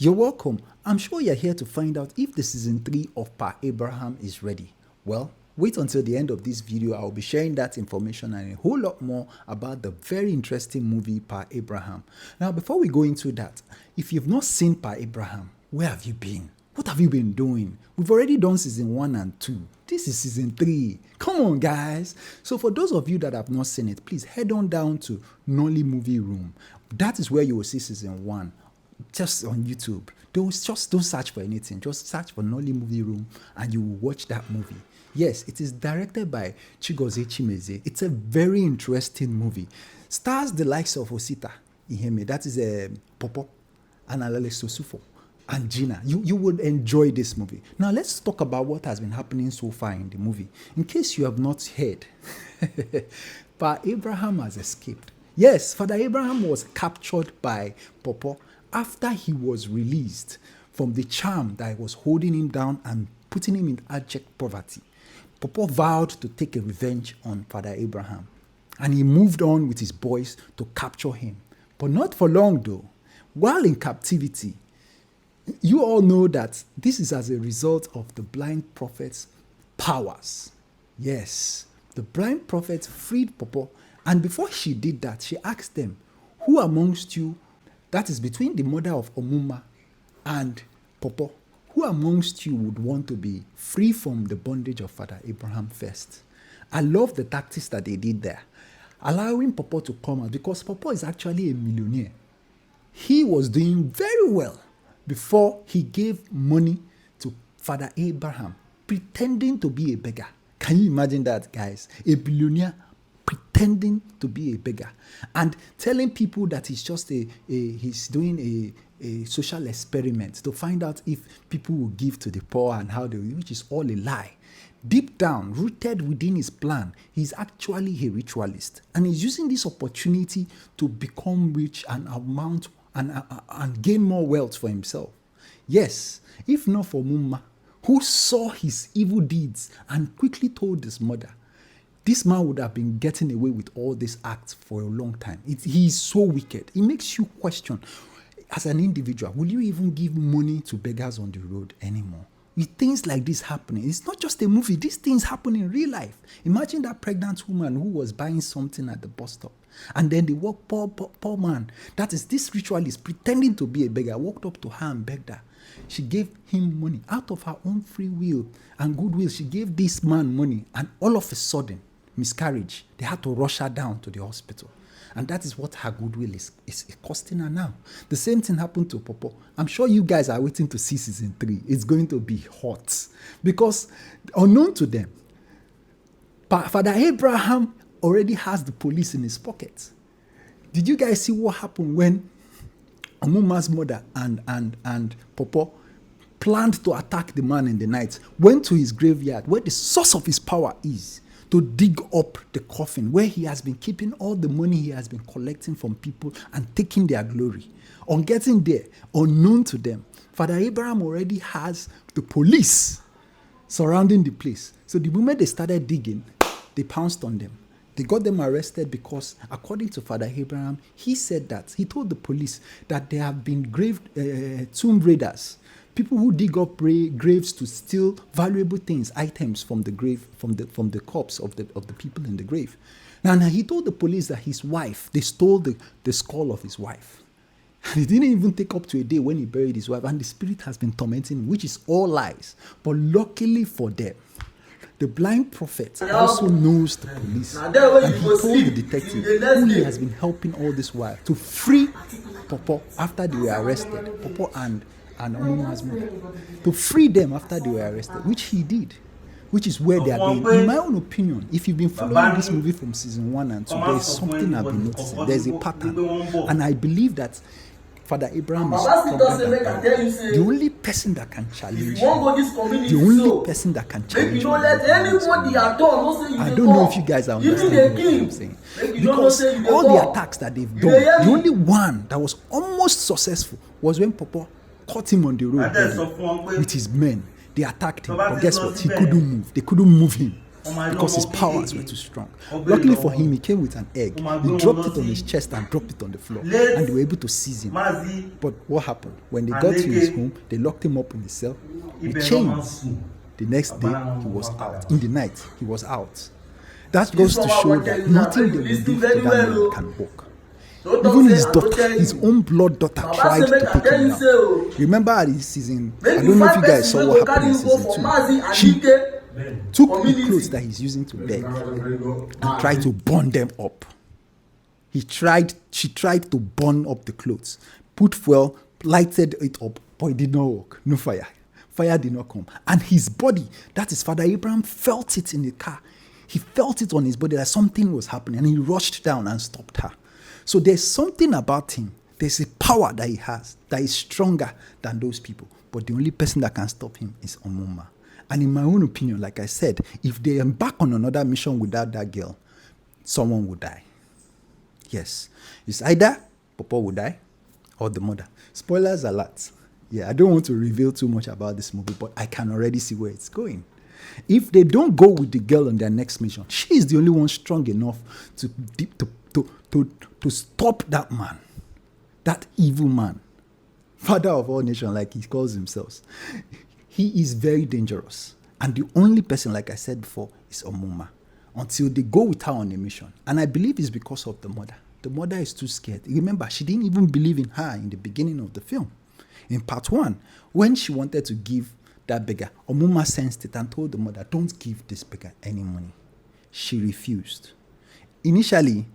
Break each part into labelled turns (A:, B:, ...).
A: You're welcome. I'm sure you're here to find out if the season 3 of Pa Abraham is ready. Well, wait until the end of this video. I'll be sharing that information and a whole lot more about the very interesting movie Pa Abraham. Now, before we go into that, if you've not seen Pa Abraham, where have you been? What have you been doing? We've already done season 1 and 2. This is season 3. Come on, guys. So for those of you that have not seen it, please head on down to Nolly Movie Room. That is where you will see season 1. Just on YouTube. Don't search for anything. Just search for Nolly Movie Room and you will watch that movie. Yes, it is directed by Chigozie Chimeze. It's a very interesting movie. Stars the likes of OSITA, IHEME, that is a Popo, and Alale Sosufo, and Gina. You would enjoy this movie. Now let's talk about what has been happening so far in the movie. In case you have not heard, Pa Abraham has escaped. Yes, Father Abraham was captured by Popo after he was released from the charm that was holding him down and putting him in abject poverty. Popo vowed to take a revenge on Father Abraham, and he moved on with his boys to capture him. But not for long though. While in captivity, you all know that this is as a result of the blind prophet's powers. Yes, the blind prophet freed Popo, and before she did that, she asked them, who amongst you, that is between the mother of Amuma and Popo, who amongst you would want to be free from the bondage of Father Abraham first? I love the tactics that they did there, allowing Popo to come out, because Popo is actually a millionaire. He was doing very well before he gave money to Father Abraham, pretending to be a beggar. Can you imagine that, guys? A billionaire pretending to be a beggar and telling people that he's just he's doing a social experiment to find out if people will give to the poor and how they will, which is all a lie. Deep down, rooted within his plan, he's actually a ritualist, and he's using this opportunity to become rich and amount and gain more wealth for himself. Yes, if not for Mumma, who saw his evil deeds and quickly told his mother, this man would have been getting away with all these acts for a long time. He is so wicked. It makes you question, as an individual, will you even give money to beggars on the road anymore? With things like this happening, it's not just a movie. These things happen in real life. Imagine that pregnant woman who was buying something at the bus stop, and then the poor man, that is this ritualist pretending to be a beggar, walked up to her and begged her. She gave him money out of her own free will and goodwill. She gave this man money, and all of a sudden, miscarriage. They had to rush her down to the hospital. And that is what her goodwill is costing her now. The same thing happened to Popo. I'm sure you guys are waiting to see season 3. It's going to be hot. Because unknown to them, Father Abraham already has the police in his pocket. Did you guys see what happened when Amuma's mother and Popo planned to attack the man in the night, went to his graveyard where the source of his power is, to dig up the coffin where he has been keeping all the money he has been collecting from people and taking their glory. On getting there, unknown to them, Father Abraham already has the police surrounding the place. So the moment they started digging, they pounced on them. They got them arrested because, according to Father Abraham, he said that, he told the police that there have been tomb raiders, people who dig up graves to steal valuable things, items from the grave, from the corpse of the people in the grave. Now he told the police that his wife, they stole the skull of his wife. And it didn't even take up to a day when he buried his wife, and the spirit has been tormenting him, which is all lies. But luckily for them, the blind prophet also knows the police, and he told the detective, who he has been helping all this while, to free Popo after they were arrested, Popo and Amuma's mother, to free them after they were arrested, which he did, which is where they are going. In my own opinion, if you've been following this movie from season 1 and 2, there is something I've been noticing. There's a pattern, and I believe that Father Abraham is stronger than God. The only person that can challenge him, the only person that can challenge him, I don't know if you guys are understanding what I'm saying, because all the attacks that they've done, the only one that was almost successful was when Popo caught him on the road with his men. They attacked him, but guess what? He couldn't move. They couldn't move him. because his powers were too strong. Luckily for him, he came with an egg. He dropped it on his chest and dropped it on the floor, and they were able to seize him. But what happened? When they got to his home, they locked him up in the cell with chains. The next day, he was out. In the night, he was out. That goes to show that nothing they will do to that man can work. Even his daughter, his own blood daughter, tried to take him down. Remember at this season, I don't know if you guys saw what happened in season 2. She took the clothes that he's using to beg and tried to burn them up. She tried to burn up the clothes, put fuel, lighted it up, but it did not work. No fire. Fire did not come. And his body, that is Father Abraham, felt it in the car. He felt it on his body that something was happening, and he rushed down and stopped her. So there's something about him. There's a power that he has that is stronger than those people. But the only person that can stop him is Amuma. And in my own opinion, like I said, if they embark on another mission without that girl, someone will die. Yes. It's either Papa will die or the mother. Spoilers alert. Yeah, I don't want to reveal too much about this movie, but I can already see where it's going. If they don't go with the girl on their next mission, she is the only one strong enough to stop that man, that evil man, father of all nations, like he calls himself. He is very dangerous. And the only person, like I said before, is Amuma, until they go with her on a mission. And I believe it's because of the mother. The mother is too scared. Remember, she didn't even believe in her in the beginning of the film. In part 1, when she wanted to give that beggar, Amuma sensed it and told the mother, don't give this beggar any money. She refused. Initially,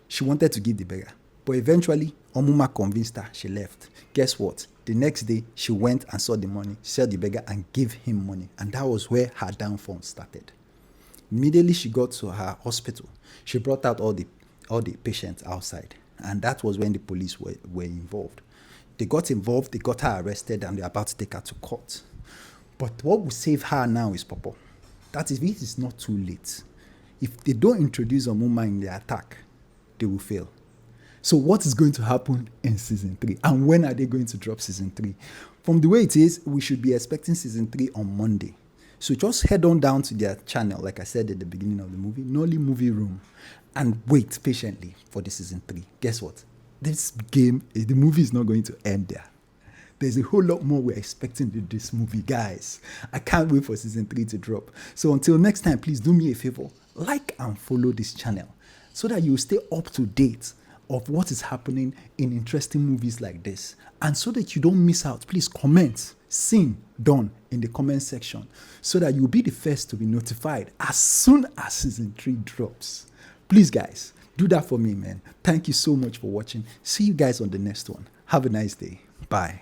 A: she wanted to give the beggar, but eventually, Amuma convinced her. She left. Guess what? The next day, she went and saw the money, saw the beggar, and gave him money. And that was where her downfall started. Immediately, she got to her hospital. She brought out all the patients outside. And that was when the police were involved. They got involved, they got her arrested, and they're about to take her to court. But what will save her now is Papa. That is, it is not too late. If they don't introduce Amuma in the attack, they will fail. So what is going to happen in season 3? And when are they going to drop season 3? From the way it is, we should be expecting season 3 on Monday. So just head on down to their channel, like I said at the beginning of the movie, Nolly Movie Room, and wait patiently for the season 3. Guess what? This game, the movie is not going to end there. There's a whole lot more we're expecting in this movie, guys. I can't wait for season 3 to drop. So until next time, please do me a favor, like and follow this channel so that you stay up to date of what is happening in interesting movies like this. And so that you don't miss out, please comment, sing, done in the comment section so that you'll be the first to be notified as soon as season 3 drops. Please, guys, do that for me, man. Thank you so much for watching. See you guys on the next one. Have a nice day. Bye.